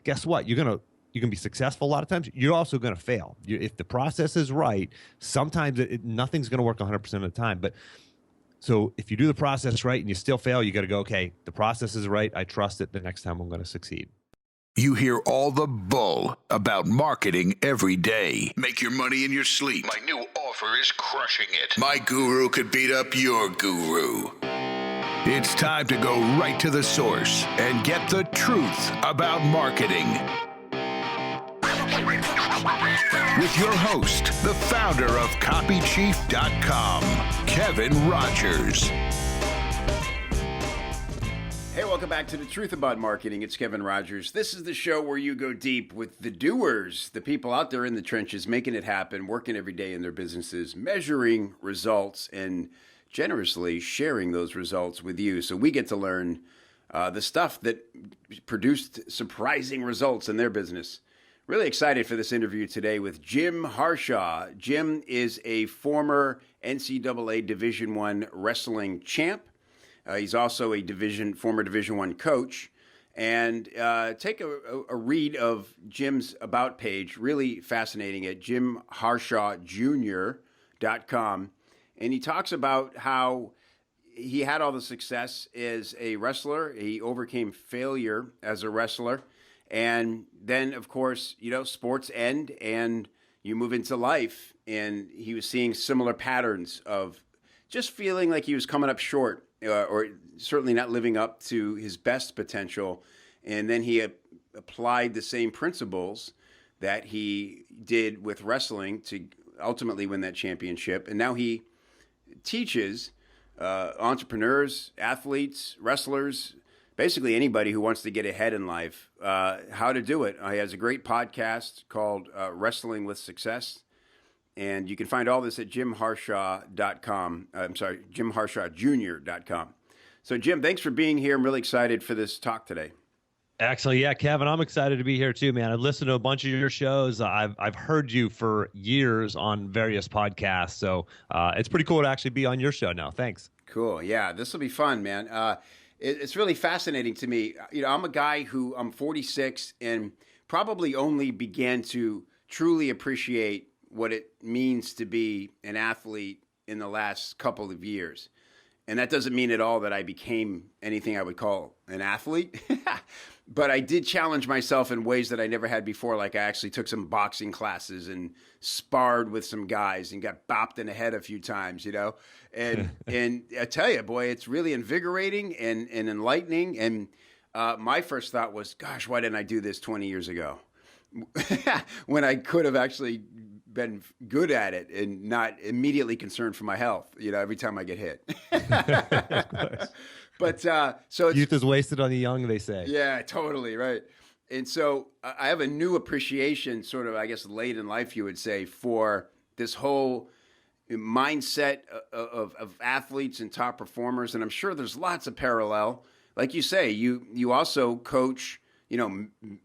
guess what? You can be successful a lot of times. You're also going to fail. If the process is right, sometimes nothing's going to work 100% of the time. But so if you do the process right and you still fail, you got to go, okay, the process is right. I trust it. The next time I'm going to succeed. You hear all the bull about marketing every day. Make your money in your sleep. My new offer is crushing it. My guru could beat up your guru. It's time to go right to the source and get the truth about marketing. With your host, the founder of copychief.com, Kevin Rogers. Hey, welcome back to The Truth About Marketing. It's Kevin Rogers. This is the show where you go deep with the doers, the people out there in the trenches, making it happen, working every day in their businesses, measuring results, and generously sharing those results with you. So we get to learn the stuff that produced surprising results in their business. Really excited for this interview today with Jim Harshaw. Jim is a former NCAA Division I wrestling champ. He's also a former Division I coach. And take a read of Jim's About page, really fascinating, at jimharshawjr.com. And he talks about how he had all the success as a wrestler. He overcame failure as a wrestler. And then, of course, sports end and you move into life. And he was seeing similar patterns of just feeling like he was coming up short, or certainly not living up to his best potential. And then he applied the same principles that he did with wrestling to ultimately win that championship. And now he teaches entrepreneurs, athletes, wrestlers, basically anybody who wants to get ahead in life, how to do it. He has a great podcast called Wrestling with Success. And you can find all this at jimharshawjr.com. So, Jim, thanks for being here. I'm really excited for this talk today. Actually, yeah, Kevin, I'm excited to be here too, man. I've listened to a bunch of your shows. I've heard you for years on various podcasts. So it's pretty cool to actually be on your show now. Thanks. Cool. Yeah, this will be fun, man. It's really fascinating to me. I'm a guy I'm 46 and probably only began to truly appreciate what it means to be an athlete in the last couple of years. And that doesn't mean at all that I became anything I would call an athlete. But I did challenge myself in ways that I never had before. Like I actually took some boxing classes and sparred with some guys and got bopped in the head a few times, And and I tell you, boy, it's really invigorating and enlightening. And my first thought was, gosh, why didn't I do this 20 years ago? When I could have actually been good at it and not immediately concerned for my health, every time I get hit. But so youth is wasted on the young, they say. Yeah, totally. Right. And so I have a new appreciation, sort of, I guess, late in life, you would say, for this whole mindset of athletes and top performers. And I'm sure there's lots of parallel. Like you say, you also coach,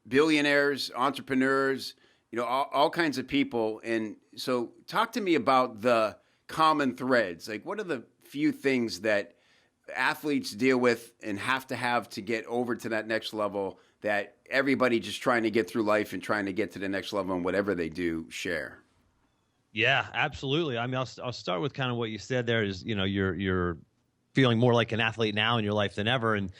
billionaires, entrepreneurs, all kinds of people. And so talk to me about the common threads. Like, what are the few things that athletes deal with and have to get over to that next level that everybody just trying to get through life and trying to get to the next level and whatever they do share? Yeah, absolutely. I mean, I'll start with kind of what you said there is, you're feeling more like an athlete now in your life than ever. And,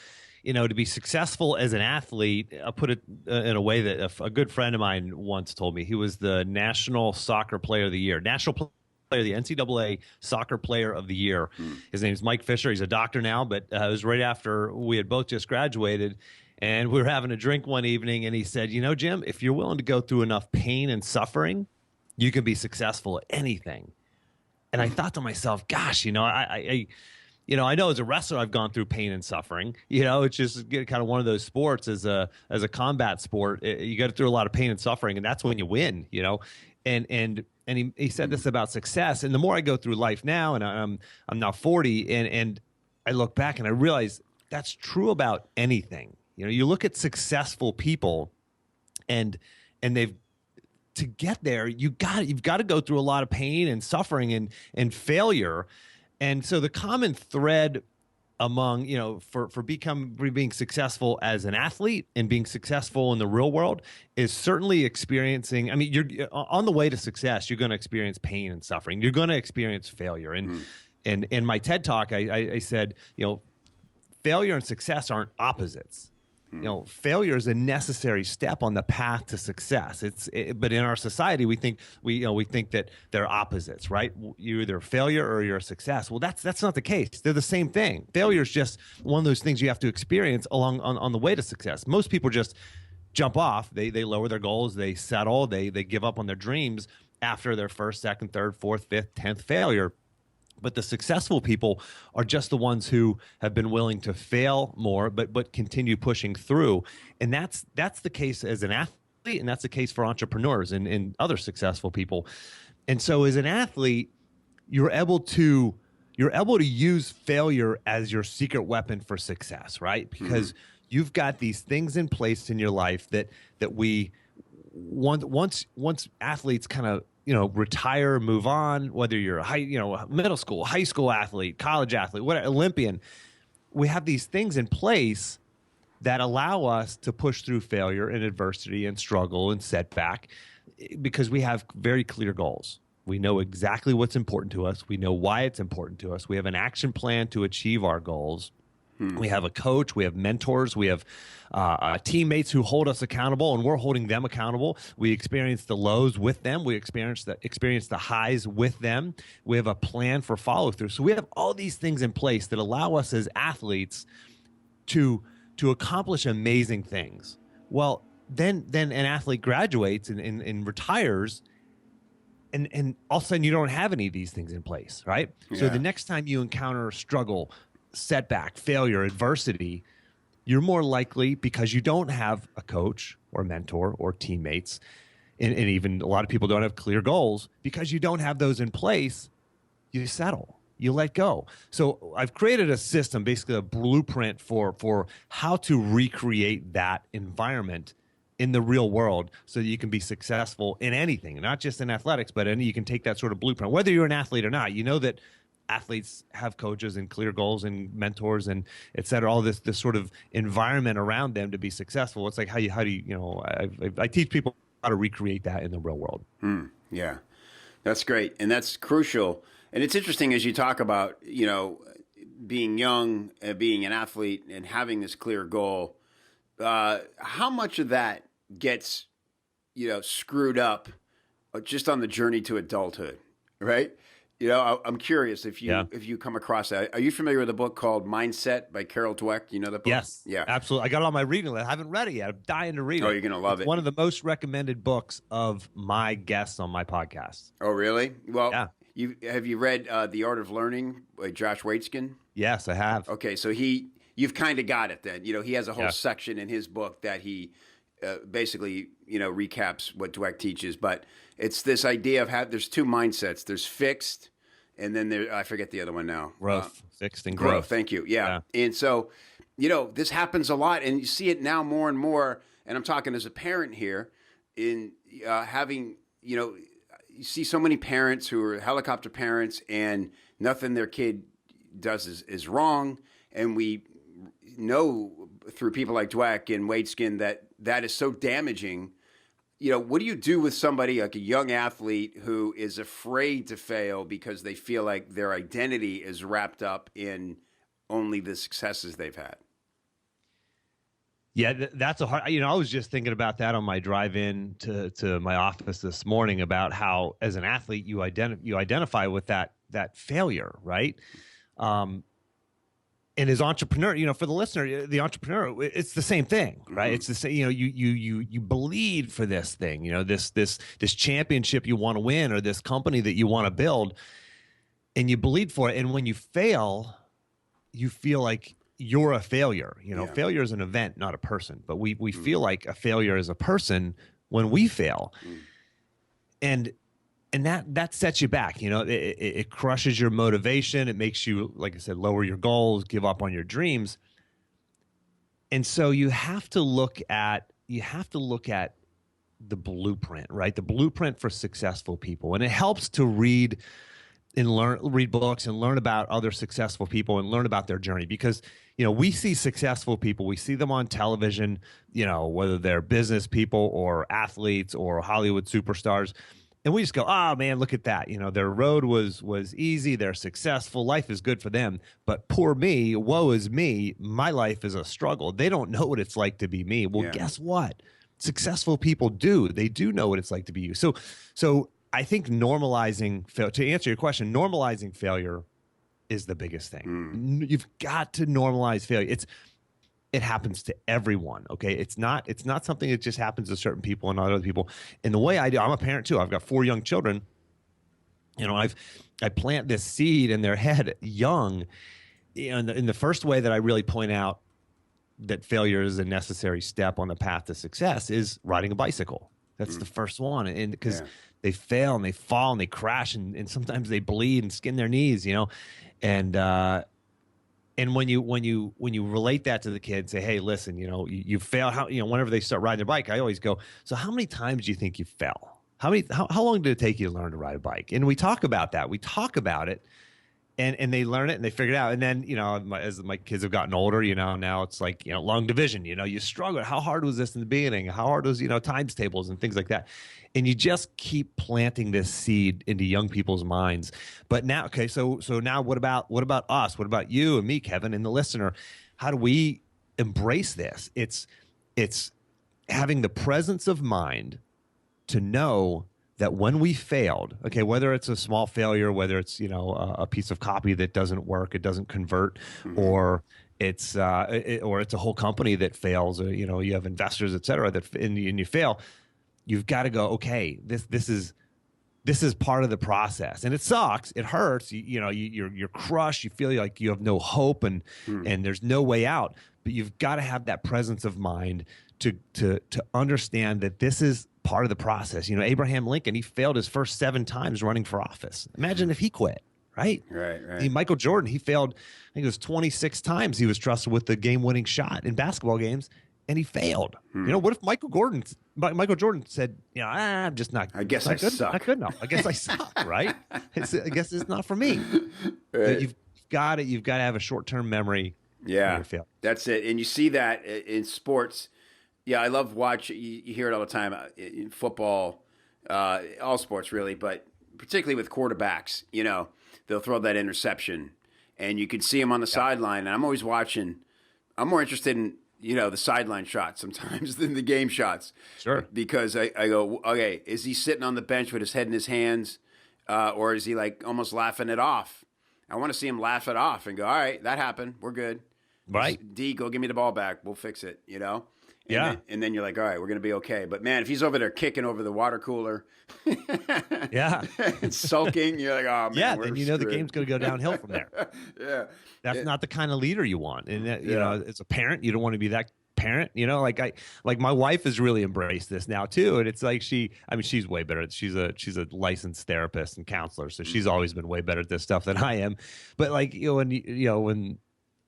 to be successful as an athlete, I'll put it in a way that a good friend of mine once told me. He was the National Soccer Player of the Year, the NCAA Soccer Player of the Year. His name's Mike Fisher. He's a doctor now, but it was right after we had both just graduated. And we were having a drink one evening, and he said, Jim, if you're willing to go through enough pain and suffering, you can be successful at anything. And I thought to myself, gosh, I know as a wrestler, I've gone through pain and suffering. It's just kind of one of those sports as a combat sport. You go through a lot of pain and suffering, and that's when you win. And he said this about success. And the more I go through life now, and I'm now 40, and I look back and I realize that's true about anything. You look at successful people, and they've to get there, you've got to go through a lot of pain and suffering and failure. And so the common thread among, for being successful as an athlete and being successful in the real world is certainly experiencing. I mean, you're on the way to success. You're going to experience pain and suffering. You're going to experience failure. And in my TED talk, I said, failure and success aren't opposites. Failure is a necessary step on the path to success. But in our society, we think that they're opposites, right? You're either a failure or you're a success. Well, that's not the case. They're the same thing. Failure is just one of those things you have to experience on the way to success. Most people just jump off. They lower their goals. They settle. They give up on their dreams after their first, second, third, fourth, fifth, 10th failure. But the successful people are just the ones who have been willing to fail more, but continue pushing through. And that's the case as an athlete, and that's the case for entrepreneurs and other successful people. And so as an athlete, you're able to use failure as your secret weapon for success, right? Because you've got these things in place in your life that we once athletes kind of retire, move on, whether you're a middle school, high school athlete, college athlete, whatever, Olympian, we have these things in place that allow us to push through failure and adversity and struggle and setback because we have very clear goals. We know exactly what's important to us. We know why it's important to us. We have an action plan to achieve our goals. We have a coach, we have mentors, we have teammates who hold us accountable, and we're holding them accountable. We experience the lows with them. We experience the highs with them. We have a plan for follow through. So we have all these things in place that allow us as athletes to accomplish amazing things. Well, then an athlete graduates and retires, and all of a sudden you don't have any of these things in place, right? Yeah. So the next time you encounter struggle, setback, failure, adversity, you're more likely, because you don't have a coach or mentor or teammates, and even a lot of people don't have clear goals, because you don't have those in place, you settle, you let go. So I've created a system, basically a blueprint for how to recreate that environment in the real world so that you can be successful in anything, not just in athletics, but you can take that sort of blueprint, whether you're an athlete or not. You know that athletes have coaches and clear goals and mentors and et cetera, all this sort of environment around them to be successful. It's like how do you I teach people how to recreate that in the real world. Yeah, that's great. And that's crucial. And it's interesting as you talk about, being young, being an athlete and having this clear goal, how much of that gets, screwed up just on the journey to adulthood, right? I'm curious if you come across that. Are you familiar with a book called Mindset by Carol Dweck? You know the book? Yes. Yeah. Absolutely. I got it on my reading list. I haven't read it yet. I'm dying to read it. Oh, you're going to love it. One of the most recommended books of my guests on my podcast. Oh, really? Well, yeah. Have you read The Art of Learning by Josh Waitzkin? Yes, I have. Okay, so you've kind of got it then. He has a whole section in his book that he basically, recaps what Dweck teaches, but it's this idea of there's two mindsets. There's fixed, and then I forget the other one now. Growth, fixed and growth. Thank you. Yeah. And so, this happens a lot, and you see it now more and more. And I'm talking as a parent here, in having, you see so many parents who are helicopter parents, and nothing their kid does is wrong, and we know through people like Dweck and Waitzkin that is so damaging. What do you do with somebody like a young athlete who is afraid to fail because they feel like their identity is wrapped up in only the successes they've had? Yeah, that's a hard. I was just thinking about that on my drive in to my office this morning about how, as an athlete, you identify with that failure, right? And as entrepreneur, for the listener, the entrepreneur, it's the same thing, right? It's the same. You bleed for this thing, this championship you want to win, or this company that you want to build, and you bleed for it. And when you fail, you feel like you're a failure. Failure is an event, not a person. But we feel like a failure is a person when we fail, and that sets you back. It crushes your motivation. It makes you, like I said, lower your goals, give up on your dreams. And so you have to look at the blueprint, right? The blueprint for successful people. And it helps to read and read books and learn about other successful people and learn about their journey, because we see successful people, we see them on television, whether they're business people or athletes or Hollywood superstars, and we just go, oh man, look at that, their road was easy, they're successful, life is good for them, but poor me, woe is me, my life is a struggle. They don't know what it's like to be me. Well, guess what? Successful people do. They do know what it's like to be you. So I think normalizing, to answer your question, normalizing failure is the biggest thing. You've got to normalize failure. It happens to everyone. Okay. It's not something that just happens to certain people and not other people. And the way I do, I'm a parent too. I've got 4 young children. I plant this seed in their head young. In the first way that I really point out that failure is a necessary step on the path to success is riding a bicycle. That's the first one. And because they fail and they fall and they crash and sometimes they bleed and skin their knees, and when you relate that to the kids, say, hey, listen, you fail. Whenever they start riding their bike, I always go, so how many times do you think you fell? How long did it take you to learn to ride a bike? And we talk about that. We talk about it. And they learn it and they figure it out. And then, as my kids have gotten older, now it's like, long division, you struggle. How hard was this in the beginning? How hard was, times tables and things like that. And you just keep planting this seed into young people's minds. But now, okay, so now what about us? What about you and me, Kevin, and the listener? How do we embrace this? It's having the presence of mind to know that when we failed, okay, whether it's a small failure, whether it's, a piece of copy that doesn't work, it doesn't convert, or it's a whole company that fails, or, you have investors, et cetera, and you fail, you've got to go, okay, this is part of the process, and it sucks, it hurts, you're crushed, you feel like you have no hope, and there's no way out, but you've got to have that presence of mind to understand that this is part of the process. Abraham Lincoln, he failed his first 7 times running for office. Imagine if he quit, right? Right. Michael Jordan, he failed, I think it was 26 times he was trusted with the game-winning shot in basketball games, and he failed. What if Michael Jordan said, I'm just not. I guess I suck. Not good enough. I guess I suck, right? I guess it's not for me. Right. You've got to have a short-term memory. Yeah, that's it. And you see that in sports. Yeah, I love watching. You hear it all the time in football, all sports really, but particularly with quarterbacks. They'll throw that interception, and you can see them on the sideline. And I'm always watching. I'm more interested in the sideline shots sometimes than the game shots. Sure. Because I go, okay, is he sitting on the bench with his head in his hands, or is he like almost laughing it off? I want to see him laugh it off and go, all right, that happened. We're good. Right. D, go give me the ball back. We'll fix it. And then you're like, all right, we're going to be okay. But, man, if he's over there kicking over the water cooler and sulking, you're like, oh, man, yeah, then the game's going to go downhill from there. That's not the kind of leader you want. And, as a parent, you don't want to be that parent. Like my wife has really embraced this now, too. And it's like she's way better. She's a licensed therapist and counselor, so she's always been way better at this stuff than I am. But, like,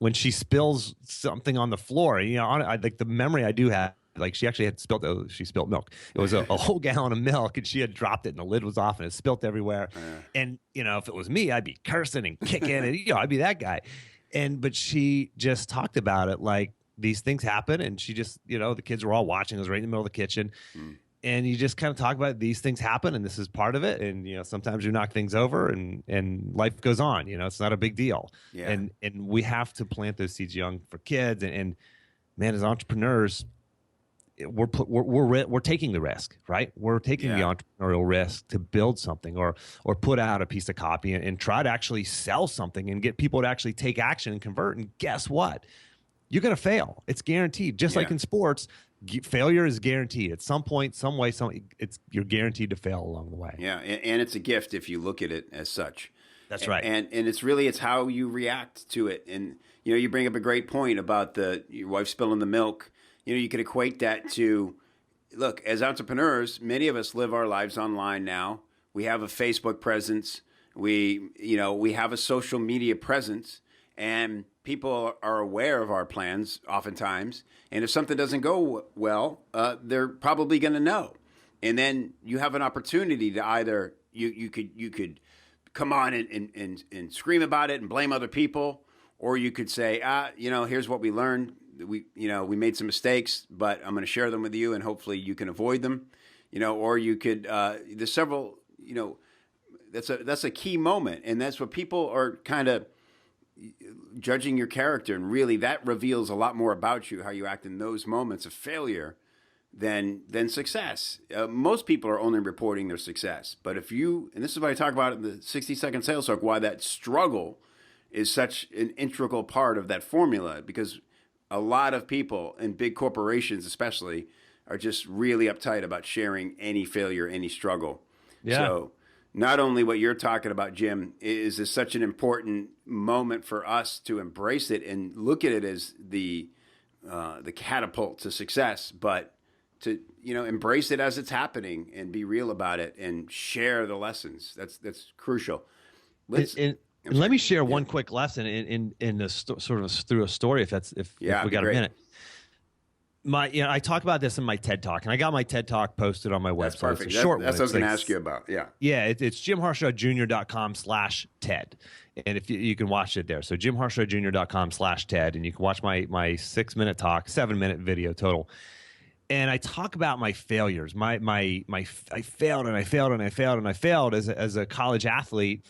when she spills something on the floor, like the memory I do have, like she actually had she spilled milk. It was a whole gallon of milk, and she had dropped it, and the lid was off, and it spilt everywhere. And if it was me, I'd be cursing and kicking, and I'd be that guy. But she just talked about it like these things happen, and she just, the kids were all watching. It was right in the middle of the kitchen. And you just kind of talk about these things happen, and this is part of it. And, sometimes you knock things over and life goes on, it's not a big deal. Yeah. And we have to plant those seeds young for kids. And man, as entrepreneurs, we're taking the risk, right? We're taking the entrepreneurial risk to build something or put out a piece of copy and try to actually sell something and get people to actually take action and convert. And guess what? You're going to fail. It's guaranteed. Just like in sports, failure is guaranteed. At some point, some way, you're guaranteed to fail along the way. Yeah, and it's a gift if you look at it as such. That's right. And it's how you react to it. And you bring up a great point about your wife spilling the milk. You could equate that to, look, as entrepreneurs, many of us live our lives online now. We have a Facebook presence. We have a social media presence, and people are aware of our plans oftentimes. And if something doesn't go well, they're probably going to know. And then you have an opportunity to either you could come on and scream about it and blame other people, or you could say, here's what we learned. We made some mistakes, but I'm going to share them with you, and hopefully you can avoid them. Or you could. There's several. That's a key moment, and that's what people are kind of judging your character, and really that reveals a lot more about you, how you act in those moments of failure than success. Most people are only reporting their success, but and this is what I talk about in the 60-second sales talk, why that struggle is such an integral part of that formula, because a lot of people in big corporations especially are just really uptight about sharing any failure, any struggle. Yeah. So not only what you're talking about, Jim, is this such an important moment for us to embrace it and look at it as the catapult to success, but to embrace it as it's happening and be real about it and share the lessons. That's crucial. Let me share one quick lesson in sort of through a story, if we got a minute. I talk about this in my TED Talk, and I got my TED Talk posted on my website. That's perfect. It's a short that's one. what I was going to ask you about. Yeah. Yeah, it's jimharshawjr.com/TED. And if you can watch it there. So jimharshawjr.com/TED, and you can watch my 6-minute talk, 7-minute video total. And I talk about my failures. I failed and I failed and I failed and I failed as a college athlete.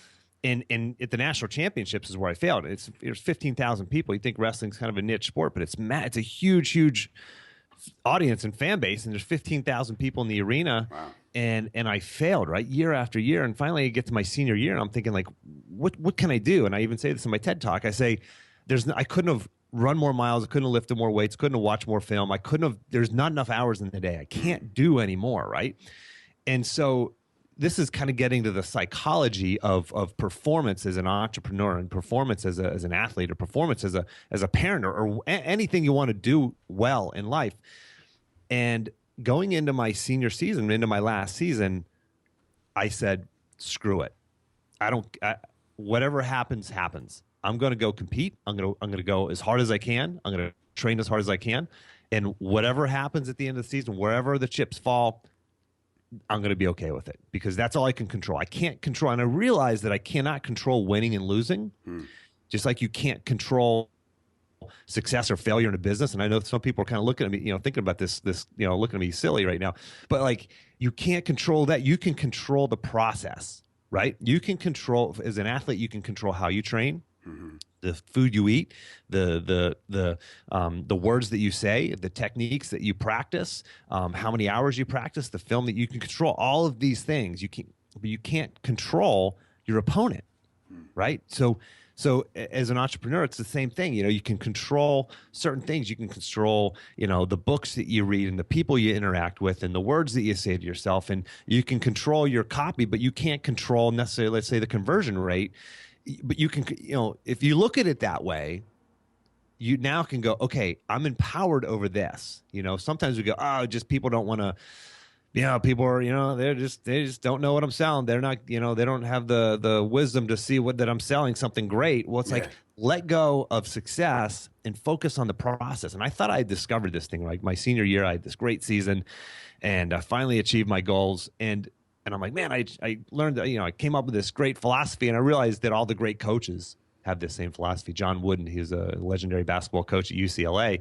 And at the national championships is where I failed. There's 15,000 people. You think wrestling's kind of a niche sport, but it's a huge, huge audience and fan base. And there's 15,000 people in the arena. Wow. And I failed, right, year after year. And finally, I get to my senior year, and I'm thinking, like, what can I do? And I even say this in my TED Talk. I say, I couldn't have run more miles. I couldn't have lifted more weights. Couldn't have watched more film. There's not enough hours in the day. I can't do anymore, right? And so this is kind of getting to the psychology of performance as an entrepreneur, and performance as an athlete, or performance as a parent, or anything you want to do well in life. And going into my senior season, into my last season, I said, screw it. Whatever happens, happens. I'm going to go compete. I'm going to go as hard as I can. I'm going to train as hard as I can. And whatever happens at the end of the season, wherever the chips fall, I'm going to be okay with it, because that's all I can control. I can't control. And I realize that I cannot control winning and losing, just like you can't control success or failure in a business. And I know some people are kind of looking at me, thinking about this, looking at me silly right now, but like, you can't control that. You can control the process, right? You can control, as an athlete, you can control how you train, the food you eat, the words that you say, the techniques that you practice, how many hours you practice, the film that you can control, all of these things but you can't control your opponent, right? So as an entrepreneur, it's the same thing. You can control certain things. You can control, the books that you read and the people you interact with and the words that you say to yourself, and you can control your copy, but you can't control necessarily, let's say, the conversion rate. But you can, if you look at it that way, you now can go, okay, I'm empowered over this. Sometimes we go, oh, just people don't want to, people are, they just don't know what I'm selling. They're not, they don't have the wisdom to see that I'm selling something great. Well, it's like, let go of success and focus on the process. And I thought I had discovered this thing. Like my senior year, I had this great season, and I finally achieved my goals. And I'm like, man, I learned that, I came up with this great philosophy, and I realized that all the great coaches have this same philosophy. John Wooden, he's a legendary basketball coach at UCLA.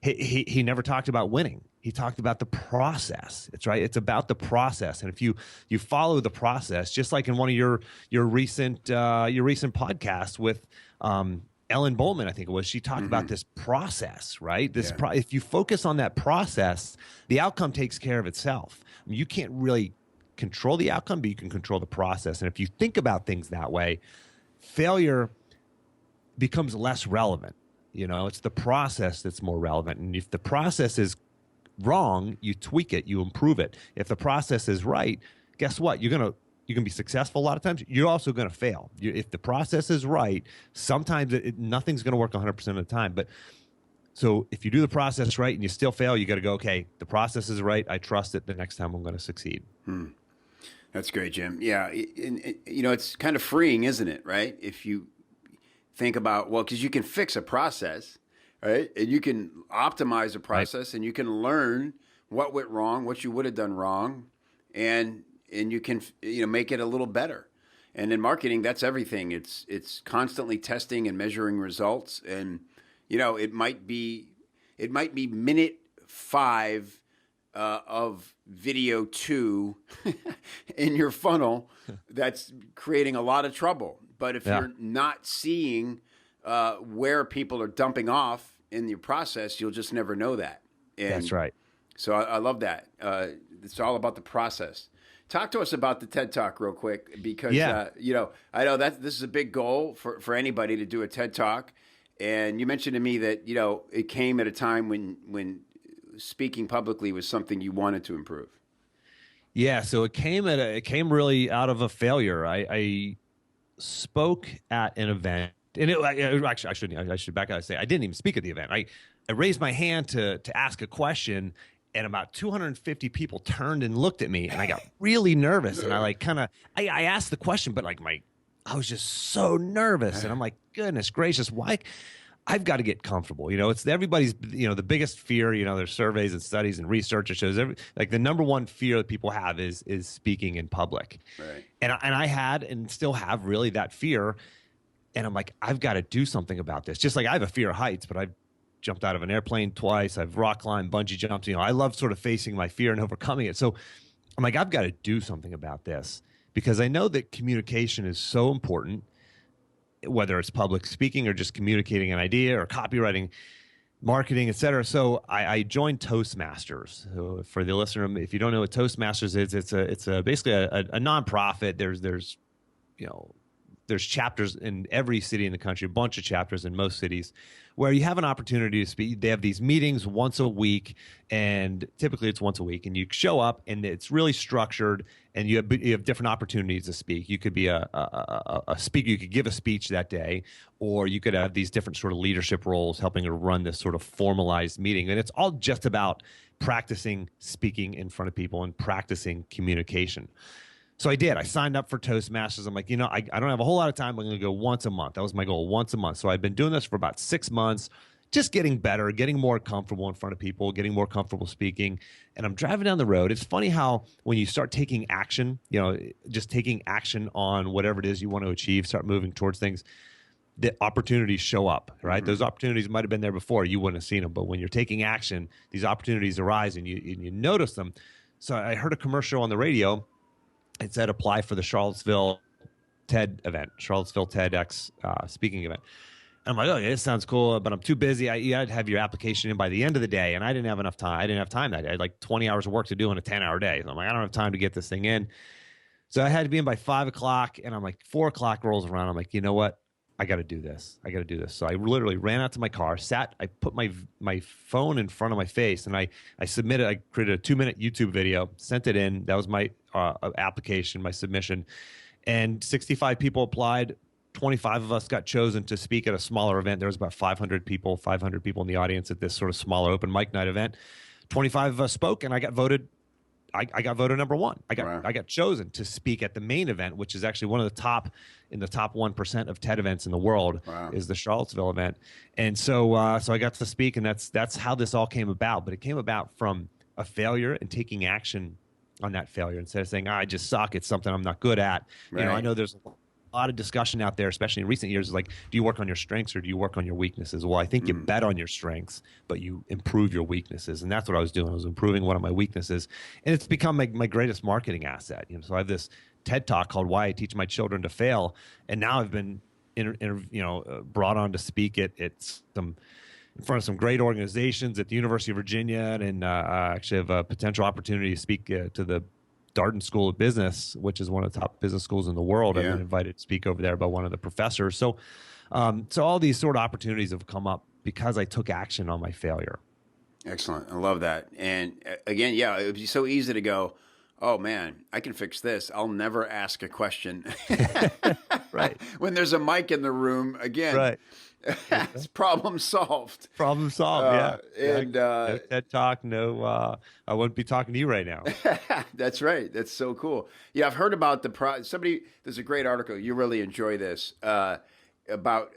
He never talked about winning. He talked about the process. It's right. It's about the process. And if you follow the process, just like in one of your recent podcasts with Ellen Bowman, I think it was, she talked about this process, right? If you focus on that process, the outcome takes care of itself. I mean, you can't really control the outcome, but you can control the process. And if you think about things that way, failure becomes less relevant. It's the process that's more relevant. And if the process is wrong, you tweak it, you improve it. If the process is right, guess what? You're going to be successful a lot of times. You're also going to fail. If the process is right, sometimes nothing's going to work 100% of the time. But so if you do the process right and you still fail, you got to go, okay, the process is right. I trust it. The next time I'm going to succeed. That's great, Jim. Yeah. It's kind of freeing, isn't it? Right. If you think about, because you can fix a process, right? And you can optimize a process, and you can learn what went wrong, what you would have done wrong. And you can, make it a little better. And in marketing, that's everything. It's constantly testing and measuring results. And, it might be minute 5 of video 2 in your funnel that's creating a lot of trouble. But if you're not seeing where people are dumping off in your process, you'll just never know that. And that's right. So I love that. It's all about the process. Talk to us about the TED Talk real quick, because I know that this is a big goal for anybody to do a TED Talk. And you mentioned to me that it came at a time when speaking publicly was something you wanted to improve. Yeah, so it came really out of a failure. I spoke at an event, and I should back out and say I didn't even speak at the event. I raised my hand to ask a question, and about 250 people turned and looked at me, and I got really nervous. And I asked the question, but I was just so nervous, and I'm like, goodness gracious, why? I've got to get comfortable. It's everybody's, the biggest fear, there's surveys and studies and research that shows the number one fear that people have is speaking in public. Right. And I had and still have really that fear. And I'm like, I've got to do something about this. Just like I have a fear of heights, but I've jumped out of an airplane twice. I've rock climbed, bungee jumped. I love sort of facing my fear and overcoming it. So I'm like, I've got to do something about this, because I know that communication is so important, whether it's public speaking or just communicating an idea or copywriting, marketing, et cetera. So I joined Toastmasters. So for the listener, if you don't know what Toastmasters is, it's basically a nonprofit. There's chapters in every city in the country, a bunch of chapters in most cities, where you have an opportunity to speak. They have these meetings once a week, and typically it's once a week, and you show up, and it's really structured, and you have different opportunities to speak. You could be a speaker, you could give a speech that day, or you could have these different sort of leadership roles helping to run this sort of formalized meeting. And it's all just about practicing speaking in front of people and practicing communication. So I did. I signed up for Toastmasters. I'm like, I don't have a whole lot of time. I'm going to go once a month. That was my goal, once a month. So I've been doing this for about 6 months, just getting better, getting more comfortable in front of people, getting more comfortable speaking. And I'm driving down the road. It's funny how when you start taking action, just taking action on whatever it is you want to achieve, start moving towards things, the opportunities show up, right? Mm-hmm. Those opportunities might have been there before. You wouldn't have seen them. But when you're taking action, these opportunities arise and you notice them. So I heard a commercial on the radio. It said apply for the Charlottesville TED event, Charlottesville TEDx speaking event. And I'm like, oh, yeah, this sounds cool, but I'm too busy. You had to have your application in by the end of the day, and I didn't have enough time. I didn't have time that day. I had like 20 hours of work to do in a 10-hour day. So I'm like, I don't have time to get this thing in. So I had to be in by 5 o'clock, and I'm like, 4 o'clock rolls around. I'm like, you know what? I got to do this. I got to do this. So I literally ran out to my car, I put my phone in front of my face, and I created a 2-minute YouTube video, sent it in. That was my application, my submission. And 65 people applied. 25 of us got chosen to speak at a smaller event. There was about 500 people in the audience at this sort of smaller open mic night event. 25 of us spoke, and I got voted. I got voted number one. I got chosen to speak at the main event, which is actually one of the top 1% of TED events in the world. Wow. Is the Charlottesville event. And so I got to speak, and that's how this all came about. But it came about from a failure and taking action on that failure instead of saying, I just suck. It's something I'm not good at. Right. I know there's a lot of discussion out there, especially in recent years, is like, do you work on your strengths or do you work on your weaknesses? Well, I think you bet on your strengths, but you improve your weaknesses. And that's what I was doing. I was improving one of my weeknesses. And it's become my greatest marketing asset. So I have this TED Talk called Why I Teach My Children to Fail. And now I've been brought on to speak in front of some great organizations at the University of Virginia, and actually have a potential opportunity to speak to the Darden School of Business, which is one of the top business schools in the world. Yeah. I've been invited to speak over there by one of the professors. So all these sort of opportunities have come up because I took action on my failure. Excellent. I love that. And again, yeah, it would be so easy to go, oh man, I can fix this. I'll never ask a question. Right. When there's a mic in the room, again, right. It's problem solved. Problem solved, yeah. And no TED Talk, no, I wouldn't be talking to you right now. That's right. That's so cool. Yeah, I've heard about there's a great article, you really enjoy this, about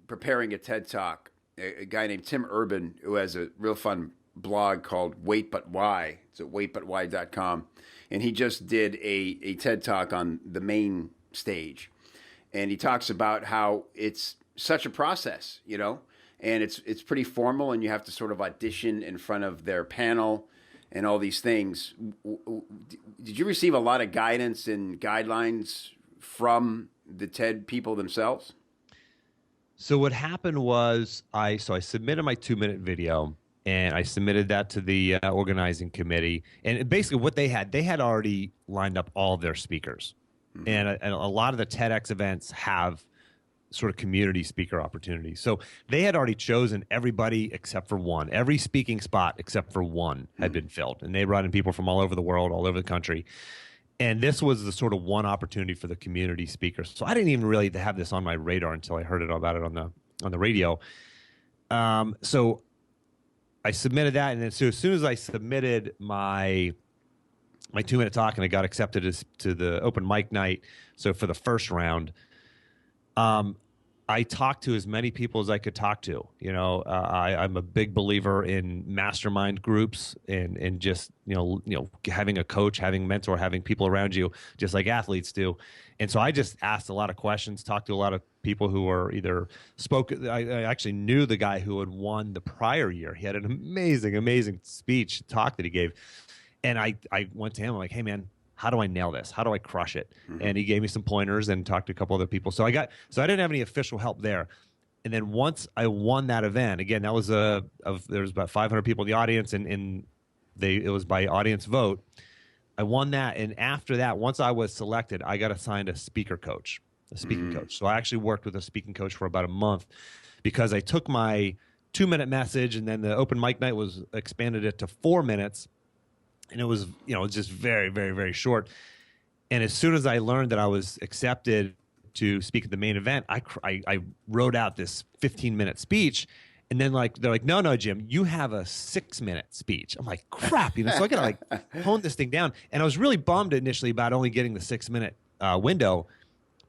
preparing a TED Talk. A guy named Tim Urban, who has a real fun blog called Wait But Why. It's at waitbutwhy.com. And he just did a TED Talk on the main stage. And he talks about how it's such a process, you know, and it's pretty formal, and you have to sort of audition in front of their panel and all these things. Did you receive a lot of guidance and guidelines from the TED people themselves? So what happened was I submitted my 2-minute video, and I submitted that to the organizing committee. And basically what they had already lined up all of their speakers. Mm-hmm. And a lot of the TEDx events have sort of community speaker opportunities. So they had already chosen everybody except for one. Every speaking spot except for one had been filled. And they brought in people from all over the world, all over the country. And this was the sort of one opportunity for the community speakers. So I didn't even really have this on my radar until I heard about it on the radio. So I submitted that, and then so as soon as I submitted my 2-minute talk and I got accepted to the open mic night, so for the first round, I talked to as many people as I could talk to. You know, I'm a big believer in mastermind groups and just you know having a coach, having a mentor, having people around you, just like athletes do. And so I just asked a lot of questions, talked to a lot of people who were either I actually knew the guy who had won the prior year. He had an amazing talk that he gave. And I went to him, I'm like, hey man, how do I nail this? How do I crush it? Mm-hmm. And he gave me some pointers and talked to a couple other people. So I didn't have any official help there. And then once I won that event, again, that was there was about 500 people in the audience, and it was by audience vote. I won that, and after that, once I was selected, I got assigned a speaking coach. So I actually worked with a speaking coach for about a month because I took my 2-minute message, and then the open mic night was expanded it to 4 minutes, and it was just very, very, very short. And as soon as I learned that I was accepted to speak at the main event, I wrote out this 15-minute speech. And then they're like, no, Jim, you have a 6-minute speech. I'm like, crap, so I gotta hone this thing down. And I was really bummed initially about only getting the 6-minute window,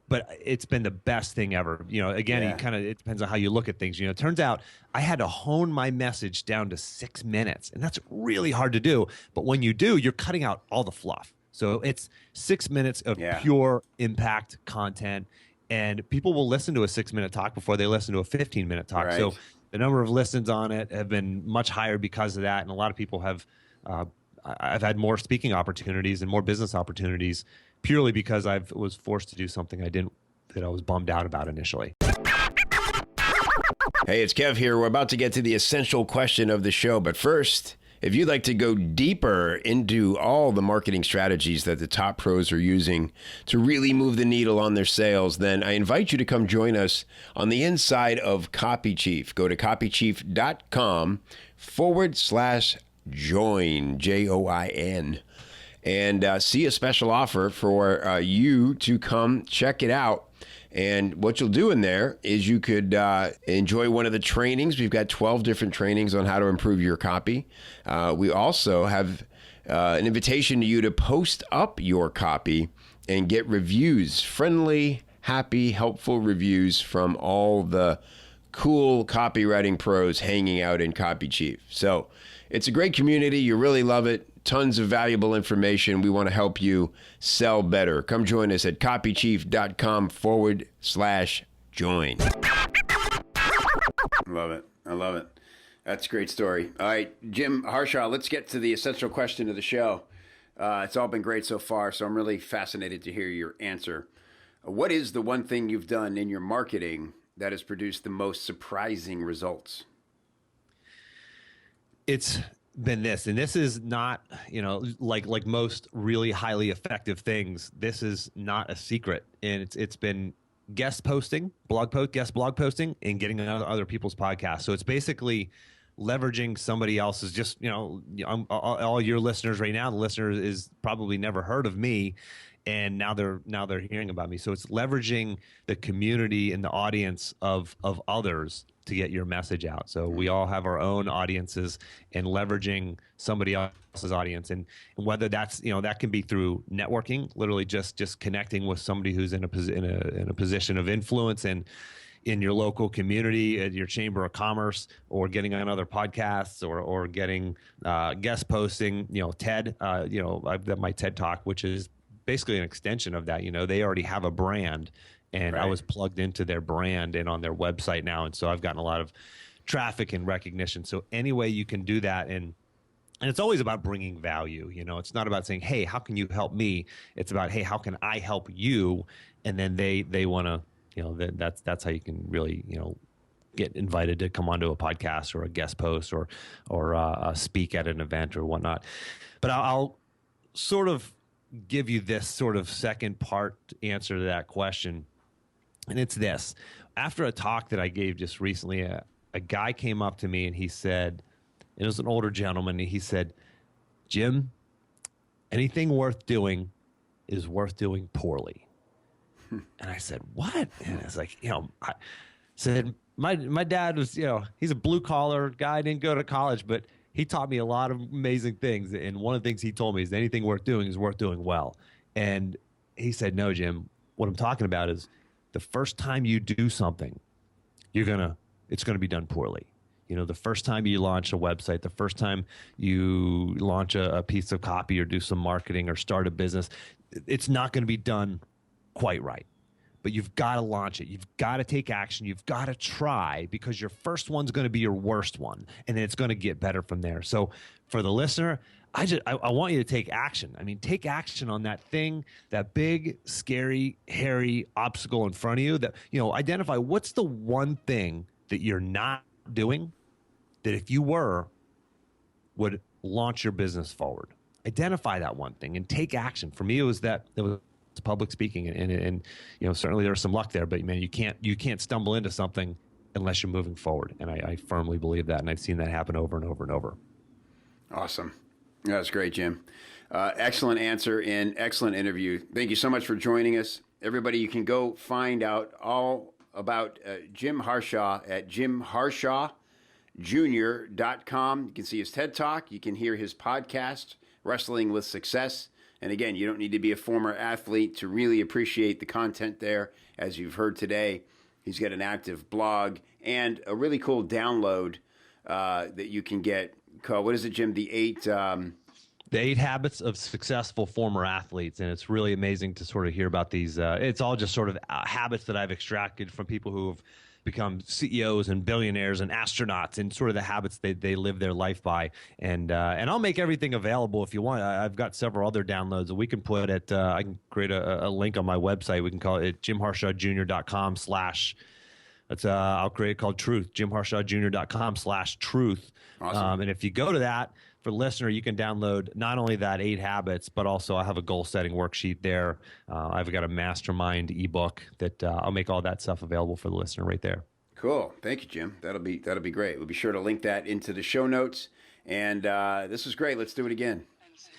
but it's been the best thing ever. Again, it depends on how you look at things. It turns out I had to hone my message down to 6 minutes, and that's really hard to do. But when you do, you're cutting out all the fluff. So it's 6 minutes of pure impact content, and people will listen to a 6-minute talk before they listen to a 15-minute talk. Right. So the number of listens on it have been much higher because of that, and a lot of people have. I've had more speaking opportunities and more business opportunities purely because I was forced to do something that I was bummed out about initially. Hey, it's Kev here. We're about to get to the essential question of the show, but first, if you'd like to go deeper into all the marketing strategies that the top pros are using to really move the needle on their sales, then I invite you to come join us on the inside of copychief. Go to copychief.com/join, JOIN, and see a special offer for you to come check it out. And what you'll do in there is you could enjoy one of the trainings. We've got 12 different trainings on how to improve your copy. We also have an invitation to you to post up your copy and get reviews, friendly, happy, helpful reviews from all the cool copywriting pros hanging out in CopyChief. So it's a great community. You really love it. Tons of valuable information. We want to help you sell better. Come join us at copychief.com/join. Love it. I love it. That's a great story. All right, Jim Harshaw, let's get to the essential question of the show. It's all been great so far, so I'm really fascinated to hear your answer. What is the one thing you've done in your marketing that has produced the most surprising results? It's been this, and this is not, like most really highly effective things. This is not a secret, and it's been guest blog posting, and getting on other people's podcasts. So it's basically leveraging somebody else's. Just all your listeners right now, the listener is probably never heard of me, and now they're hearing about me. So it's leveraging the community and the audience of others to get your message out. So we all have our own audiences, and leveraging somebody else's audience, and whether that's that can be through networking, literally just connecting with somebody who's in a position of influence and in your local community, at your chamber of commerce, or getting on other podcasts, or getting guest posting. TED. I've got my TED Talk, which is basically an extension of that. They already have a brand, and I was plugged into their brand and on their website now. And so I've gotten a lot of traffic and recognition. So any way you can do that, and it's always about bringing value. It's not about saying, hey, how can you help me? It's about, hey, how can I help you? And then they want to, that's how you can really, get invited to come onto a podcast or a guest post or speak at an event or whatnot. But I'll sort of give you this sort of second part answer to that question. And it's this. After a talk that I gave just recently, a guy came up to me and he said, it was an older gentleman, and he said, Jim, anything worth doing is worth doing poorly. And I said, what? And it's like, I said, my dad was, he's a blue collar guy, didn't go to college, but he taught me a lot of amazing things. And one of the things he told me is anything worth doing is worth doing well. And he said, no, Jim, what I'm talking about is the first time you do something, it's going to be done poorly. The first time you launch a website, the first time you launch a piece of copy or do some marketing or start a business, it's not going to be done quite right. But you've got to launch it. You've got to take action. You've got to try, because your first one's going to be your worst one, and then it's going to get better from there. So for the listener, I want you to take action. I mean, take action on that thing, that big, scary, hairy obstacle in front of you. That identify what's the one thing that you're not doing that if you would launch your business forward. Identify that one thing and take action. For me, it was public speaking, and certainly there's some luck there, but man, you can't stumble into something unless you're moving forward. And I firmly believe that, and I've seen that happen over and over and over. Awesome. That's great, Jim. Excellent answer and excellent interview. Thank you so much for joining us. Everybody, you can go find out all about Jim Harshaw at jimharshawjr.com. You can see his TED Talk. You can hear his podcast, Wrestling with Success. And again, you don't need to be a former athlete to really appreciate the content there. As you've heard today, he's got an active blog and a really cool download that you can get called, what is it, Jim? The 8 Habits of Successful Former Athletes. And it's really amazing to sort of hear about these. It's all just sort of habits that I've extracted from people who have become CEOs and billionaires and astronauts, and sort of the habits they live their life by. And I'll make everything available if you want. I've got several other downloads that we can put at, I can create a link on my website. We can call it jimharshawjr.com/ I'll create it called Truth, jimharshawjr.com/truth. Awesome. And if you go to that, for the listener, you can download not only that 8 habits, but also I have a goal setting worksheet there. I've got a mastermind ebook that I'll make all that stuff available for the listener right there. Cool. Thank you, Jim. That'll be great. We'll be sure to link that into the show notes. And this is great. Let's do it again.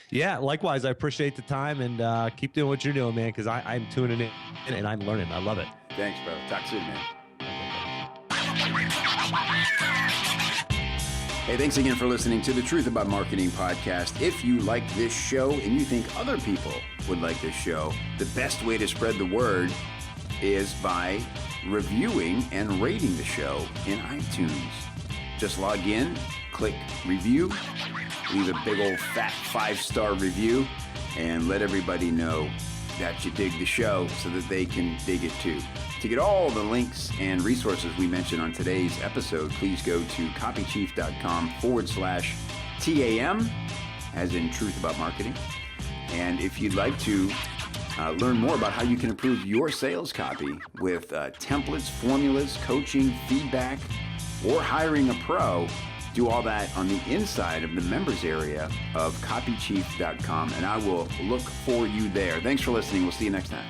Yeah, likewise. I appreciate the time, and keep doing what you're doing, man, because I'm tuning in and I'm learning. I love it. Thanks, bro. Talk soon, man. Hey, thanks again for listening to the Truth About Marketing podcast. If you like this show and you think other people would like this show, the best way to spread the word is by reviewing and rating the show in iTunes. Just log in, click review, leave a big old fat 5-star review, and let everybody know that you dig the show so that they can dig it too. To get all the links and resources we mentioned on today's episode, please go to copychief.com/TAM, as in Truth About Marketing. And if you'd like to learn more about how you can improve your sales copy with templates, formulas, coaching, feedback, or hiring a pro, do all that on the inside of the members area of copychief.com, and I will look for you there. Thanks for listening. We'll see you next time.